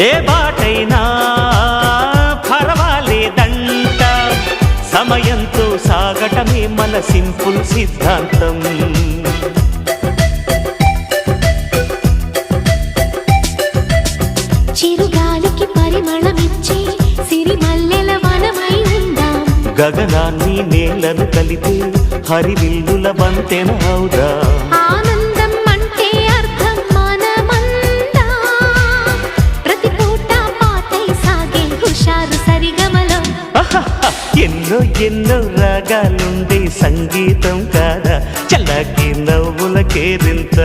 ఏ బాటైనా పర్వాలేదంట, సమయంతో సాగటమే మన సింపుల్ సిద్ధాంతం. చిరుగాలికి పరిమళమిచ్చే సిరిమల్లెల వనమై ఉందాం, గగనాన్ని నేలను కలిపే హరివిల్లుల బంతెన అవుదాం. ఆనందం అంటే అర్థం మనమందా, ప్రతి పూట పాటై సాగే హుషారు సరిగమలో. ఎన్నో ఎన్నో రాగాలుండే సంగీతం కాదా, చల్లకి నవ్వుల కేరింత.